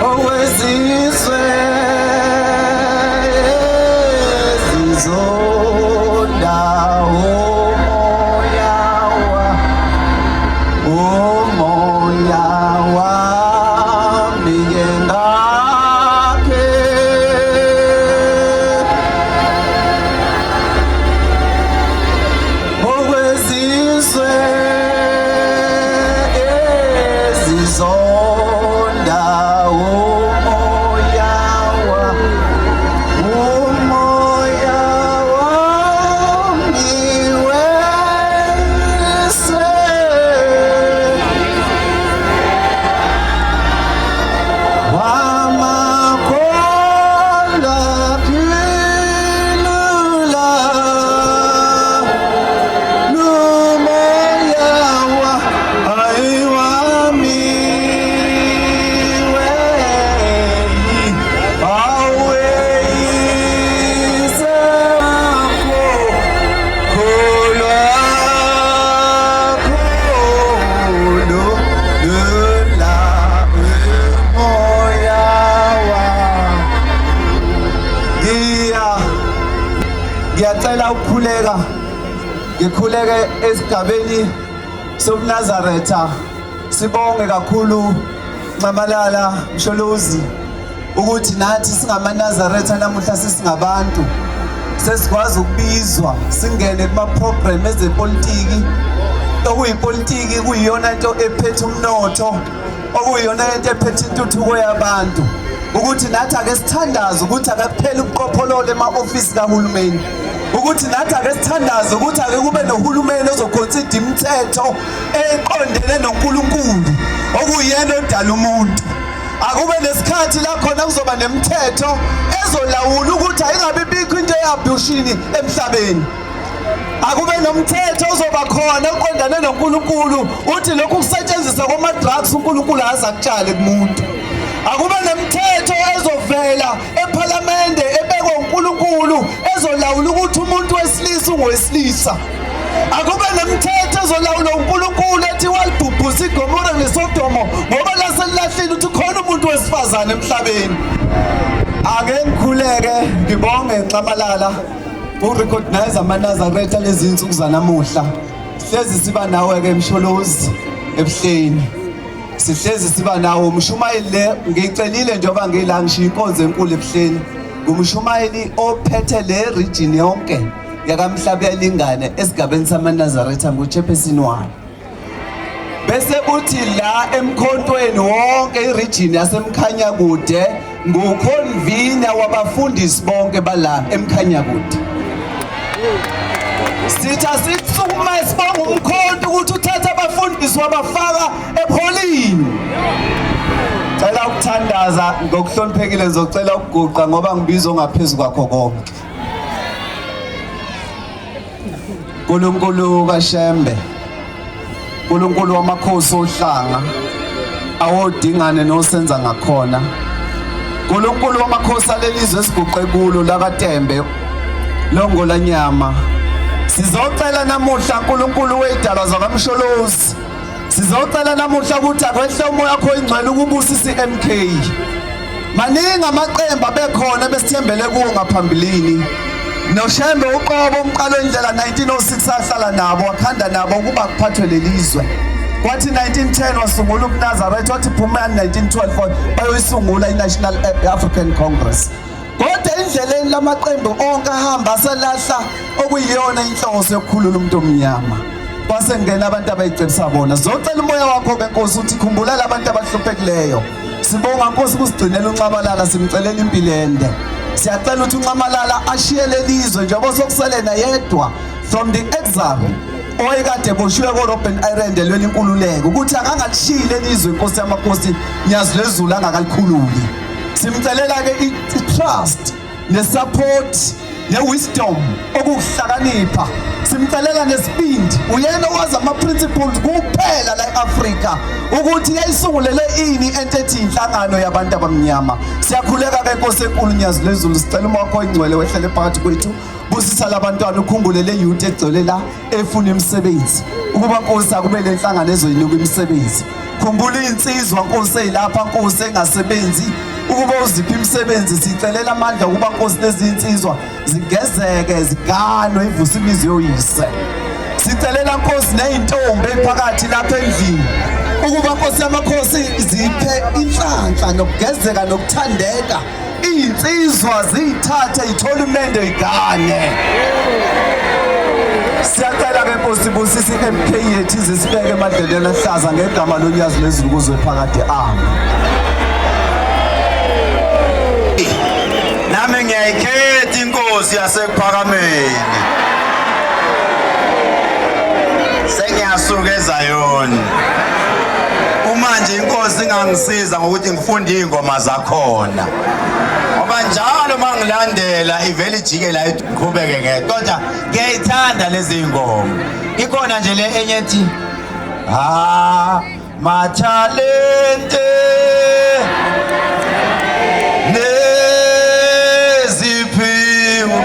Owezizwe zizonda umoya wami ngengakhe okwezizwe ezizonda umoya wami wese wamakhona philula lumoya wami weyi aweyise kholwa kholo lula umoya ngiyacela ukukhuleka ngikhuleke esigabeni sobuNazaretha sibonge kakhulu Nxamalala Msholozi ukuthi nathi singamaNazaretha namuhla sesingabantu sesikwazi ukubizwa singene kuma program ezepolitiki okuyipolitiki kuyiyona into ephethe umnotho okuyiyona into ephethe intuthuko yabantu ukuthi nathi ake sithandaze ukuthi akakuphela ukuqopholole ema-ofisi kahulumeni ukuthi nathi ake sithandaze ukuthi ake kube nohulumeni ozokhonsida imithetho eqondene noNkulunkulu okuyena odala umuntu akube nesikhathi la khona kuzoba nemithetho ezolawula ukuthi ayingabe bikho into eyabushini emhlabeni akube nomthetho ozoba khona oqondane noNkulunkulu uthi lokhu kusetshenziswa kwama-drugs uNkulunkulu azakutshale kumuntu akube nemithetho ezovela ePhalamende ebekwa uNkulunkulu ezolawula ukuthi umuntu wesilisa ungowesilisa akube nemithetho ezolawula uNkulunkulu ethi walibhubhusa iGomora neSodomo ngoba laselilahlile ukuthi khona umuntu wesifazane emhlabeni ake ngikhuleke ngibonge Nxamalala urecognize amaNazaretha lezi insuku zanamuhla sihlezi siba nawe ke Msholozi ebuhleni sihlezi siba nawo umshumayeli le ngicelile njengoba ngila ngishiya inkonzo enkulu ebuhleni ngumshumayeli ophethe le region yonke yakamhlaba yalingane esigabeni samaNazaretha nguChairperson wayo bese kuthi la emkhontweni wonke iregion yaseMkhanyakude nguconvener wabafundisi bonke bala eMkhanyakude sitha sitsuma sibonga umkhonto ukuthi uthatha abafundisi wabafaka ePholini cela ukuthandaza ngokuhloniphekile ngizocela ukuguqa ngoba ngibizwa ngaphezulu kwakho konke uNkulunkulu kaShembe uNkulunkulu wamakhosi ohlanga awodingane nosenza ngakhona uNkulunkulu wamakhosi alelizwe esiguqe kulo lakaTembe longolanyama sizocela namuhla uNkulunkulu weyidalwa zakaMsholozi sizocela namuhla ukuthi akwehle umoya wakho ingcwele ukubusisa iMK maningi amaqembu abekhona besithembele kuwo ngaphambilini noShembe uqobo umqalo indlela 1906 ahlala nabo wakhanda nabo ukuba kuphathwe lelizwe kwathi 1910 wasungula uNazaretha wathi phumani 1912 bayoyisungula iNational African Congress kodwa indleleni lamaqembu onke ahamba aselahla okuyiyona inhloso yokukhulula umuntu omnyama kwasengena abantu abayicebisa bona zocela umoya wakho benkosi uthi khumbula labantu abahluphekileyo sibonga Nkosi kusigcinela uNxamalala simcelela impilo ende siyacela ukuthi uNxamalala ashiye lelizwe njengoba sokuselena yedwa from the exile oyekade boshiwe koRobben Island elweni inkululeko ukuthi akangalishiye lelizwe Nkosi yamakhosi nyazi lezulu angakalikhululi simcelela ke i-trust ne-support ne-wisdom okuhlakanipha simcelela nesibindi uyena owazi ama-principles kuphela la eAfrika ukuthi yayisungulele ini entethi inhlangano yabantu abamnyama siyakhuleka ke Nkosi enkulu nyazi lezulu sicela umoya wakho ingcwele wehlele phakathi kwethu busisa labantwana ukhumbule le youth egcwele la efuna imisebenzi ukuba Nkosi akube lenhlangano ezoyinika imisebenzi khumbula insizwa Nkosi elapha Nkosi engasebenzi ukuba uziphi imisebenzi sicelela amandla ukuba Nkosi lezi insizwa zigezeke ziganwe ivuse imizi yoyise sicelela Nkosi nezintombi ephakathi lapha endlini ukuba Nkosi yamakhosi ziphe inhlanhla nokugezeka nokuthandeka insizwa zithathe ithola umendo igane siyacela ke Nkosi busisi MK yethu izisibeke emadleleni ahlaza ngegama lonyazi lezulu kuzwe phakade nami ngiyayikhetha inkosi yasekuphakameni sengiyasuka eZayoni manje inkosi ingangisiza ngokuthi ngifunde ingoma zakhona ngoba njalo mangilandela ivele ijike la iqhubeke ngedwa kodwa ngiyayithanda lezi ngoma ikhona nje le enye ethi mathalente neziphiwo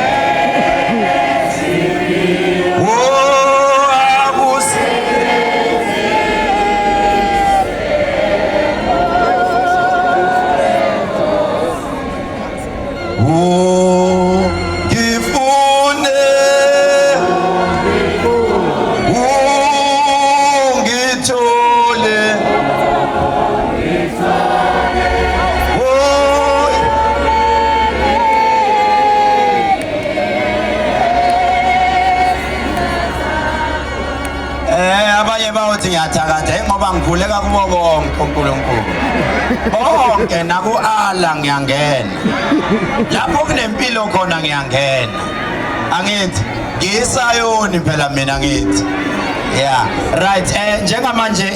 abanye bawothi ngiyathakatha ngoba ngivuleka kubo bonke uNkulunkulu bonke naku-Allah ngiyangena lapho kunempilo khona ngiyangena angithi ngiyiSayoni phela mina ngithi yeah right njengamanje